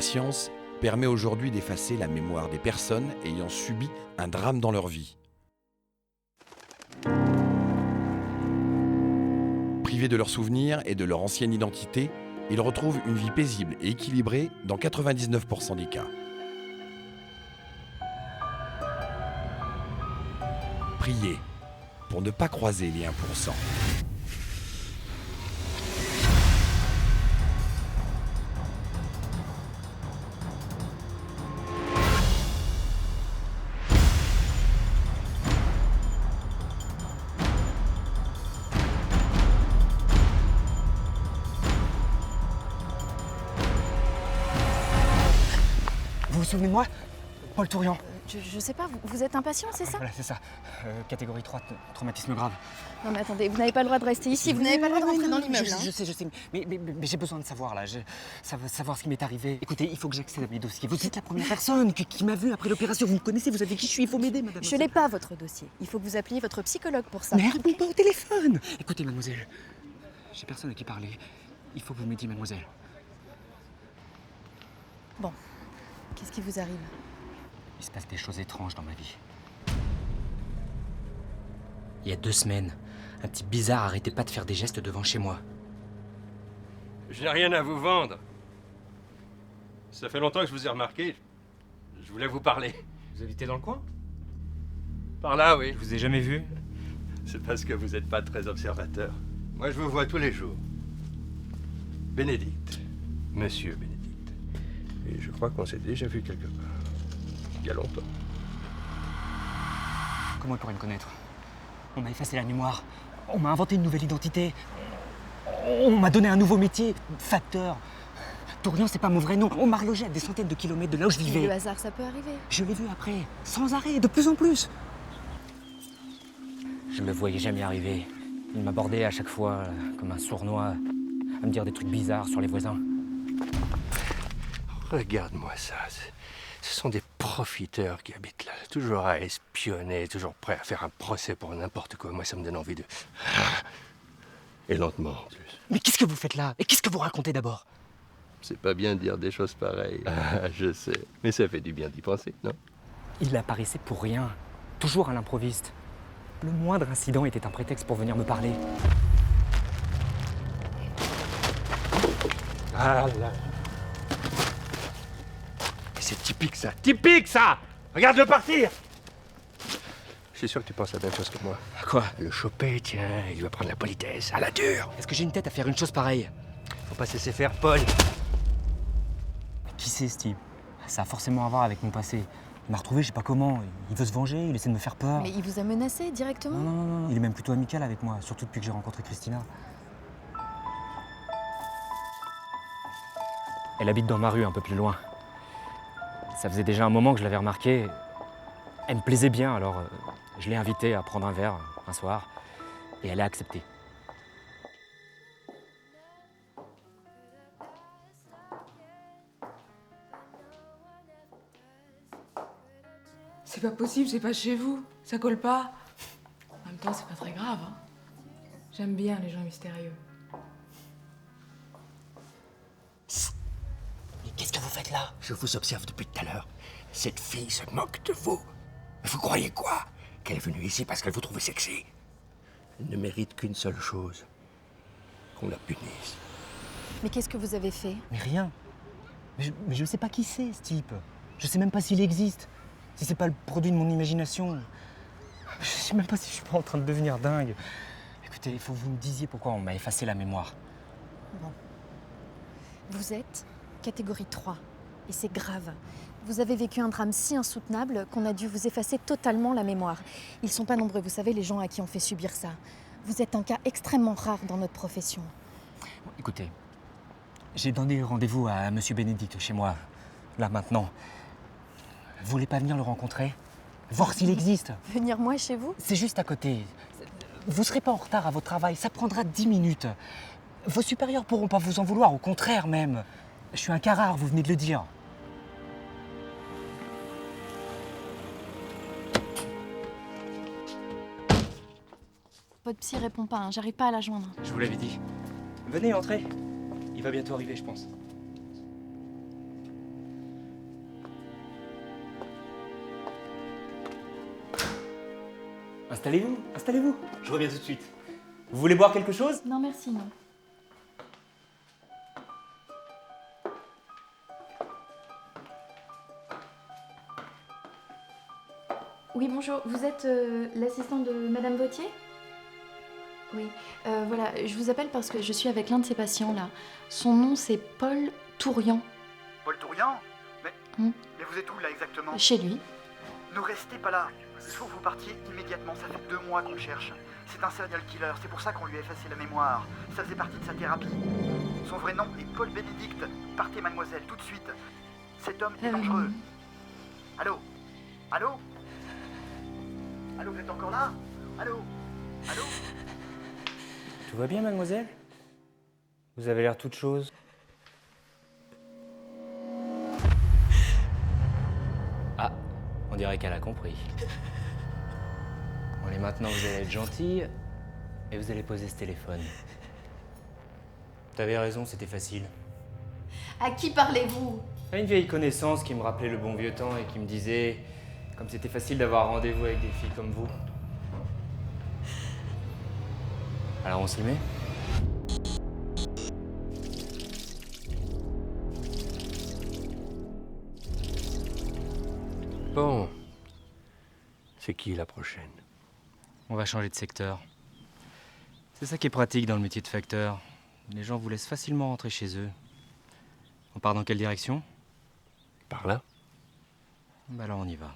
La science permet aujourd'hui d'effacer la mémoire des personnes ayant subi un drame dans leur vie. Privés de leurs souvenirs et de leur ancienne identité, ils retrouvent une vie paisible et équilibrée dans 99% des cas. Priez pour ne pas croiser les 1%. Vous vous souvenez de moi? Paul Tourian. Je sais pas, vous êtes impatient, c'est ça? Voilà, c'est ça. Catégorie 3, traumatisme grave. Non mais attendez, vous n'avez pas le droit de rester ici, vous n'avez pas le droit de rentrer dans l'immeuble. Je sais, mais j'ai besoin de savoir là, savoir ce qui m'est arrivé. Écoutez, il faut que j'accède à mes dossiers. Vous êtes la première personne qui m'a vu après l'opération. Vous me connaissez, vous savez qui je suis, il faut m'aider, madame. Je n'ai pas votre dossier. Il faut que vous appeliez votre psychologue pour ça. Mais réponds pas au téléphone. Écoutez, mademoiselle, j'ai personne à qui parler. Il faut que vous m'aidiez, mademoiselle. Bon, qu'est-ce qui vous arrive? Il se passe des choses étranges dans ma vie. Il y a 2 semaines, un type bizarre arrêtait pas de faire des gestes devant chez moi. Je n'ai rien à vous vendre. Ça fait longtemps que je vous ai remarqué. Je voulais vous parler. Vous habitez dans le coin? Par là, oui. Je vous ai jamais vu. C'est parce que vous n'êtes pas très observateur. Moi, je vous vois tous les jours. Bénédicte. Monsieur Bénédicte. Et je crois qu'on s'est déjà vu quelque part. Il y a longtemps. Comment il pourrait me connaître? On m'a effacé la mémoire. On m'a inventé une nouvelle identité. On m'a donné un nouveau métier, facteur. Tourian, c'est pas mon vrai nom. On m'a relogé à des centaines de kilomètres de là où je Mais vivais. le hasard, ça peut arriver. Je l'ai vu après, sans arrêt, de plus en plus. Je me voyais jamais arriver. Il m'abordait à chaque fois comme un sournois, à me dire des trucs bizarres sur les voisins. Regarde-moi ça. Ce sont des profiteurs qui habitent là. Toujours à espionner, toujours prêts à faire un procès pour n'importe quoi. Moi, ça me donne envie de... Et lentement, en plus. Mais qu'est-ce que vous faites là? Et qu'est-ce que vous racontez d'abord? C'est pas bien de dire des choses pareilles. Ah, je sais. Mais ça fait du bien d'y penser, non? Il apparaissait pour rien, toujours à l'improviste. Le moindre incident était un prétexte pour venir me parler. Ah là. C'est typique ça. Typique ça. Regarde-le partir. Je suis sûr que tu penses la même chose que moi. À quoi? Le choper, tiens, il va prendre la politesse, à la dure. Est-ce que j'ai une tête à faire une chose pareille? Faut pas se laisser faire, Paul. Qui c'est, ce type? Ça a forcément à voir avec mon passé. Il m'a retrouvé, je sais pas comment. Il veut se venger, il essaie de me faire peur. Mais il vous a menacé directement? Non. Il est même plutôt amical avec moi, surtout depuis que j'ai rencontré Christina. Elle habite dans ma rue, un peu plus loin. Ça faisait déjà un moment que je l'avais remarqué. Elle me plaisait bien, alors je l'ai invitée à prendre un verre un soir. Et elle a accepté. C'est pas possible, c'est pas chez vous. Ça colle pas. En même temps, c'est pas très grave. Hein. J'aime bien les gens mystérieux. Mais qu'est-ce que vous faites là? Je vous observe depuis tout à l'heure. Cette fille se moque de vous. Vous croyez quoi? Qu'elle est venue ici parce qu'elle vous trouve sexy? Elle ne mérite qu'une seule chose. Qu'on la punisse. Mais qu'est-ce que vous avez fait? Mais rien. Mais je sais pas qui c'est, ce type. Je sais même pas s'il existe. Si c'est pas le produit de mon imagination. Je sais même pas si je suis pas en train de devenir dingue. Écoutez, il faut que vous me disiez pourquoi on m'a effacé la mémoire. Bon. Vous êtes catégorie 3. Et c'est grave. Vous avez vécu un drame si insoutenable qu'on a dû vous effacer totalement la mémoire. Ils sont pas nombreux, vous savez, les gens à qui on fait subir ça. Vous êtes un cas extrêmement rare dans notre profession. Bon, écoutez, j'ai donné rendez-vous à Monsieur Bénédicte chez moi, là maintenant. Vous voulez pas venir le rencontrer? Voir s'il existe? Venir moi chez vous? C'est juste à côté. Vous serez pas en retard à votre travail, ça prendra 10 minutes. Vos supérieurs pourront pas vous en vouloir, au contraire même. Je suis un cas rare, vous venez de le dire. Votre psy répond pas, hein, j'arrive pas à la joindre. Je vous l'avais dit. Venez, entrez. Il va bientôt arriver, je pense. Installez-vous, installez-vous. Je reviens tout de suite. Vous voulez boire quelque chose? Non, merci, non. Oui, bonjour. Vous êtes l'assistante de Madame Vautier? Oui. Voilà, je vous appelle parce que je suis avec l'un de ces patients là. Son nom c'est Paul Tourian. Paul Tourian? Hmm. Mais vous êtes où là exactement? Chez lui. Ne restez pas là. Il faut que vous partiez immédiatement. Ça fait 2 mois qu'on le cherche. C'est un serial killer. C'est pour ça qu'on lui a effacé la mémoire. Ça faisait partie de sa thérapie. Son vrai nom est Paul Bénédicte. Partez, mademoiselle, tout de suite. Cet homme est dangereux. Allô? Allô? Allô, vous êtes encore là? Allô? Allô? Tout va bien, mademoiselle? Vous avez l'air toute chose. Ah, on dirait qu'elle a compris. Bon, allez, maintenant vous allez être gentille et vous allez poser ce téléphone. T'avais raison, c'était facile. À qui parlez-vous? À une vieille connaissance qui me rappelait le bon vieux temps et qui me disait comme c'était facile d'avoir rendez-vous avec des filles comme vous. Alors on s'y met? Bon. C'est qui la prochaine? On va changer de secteur. C'est ça qui est pratique dans le métier de facteur. Les gens vous laissent facilement rentrer chez eux. On part dans quelle direction? Par là? Bah alors on y va.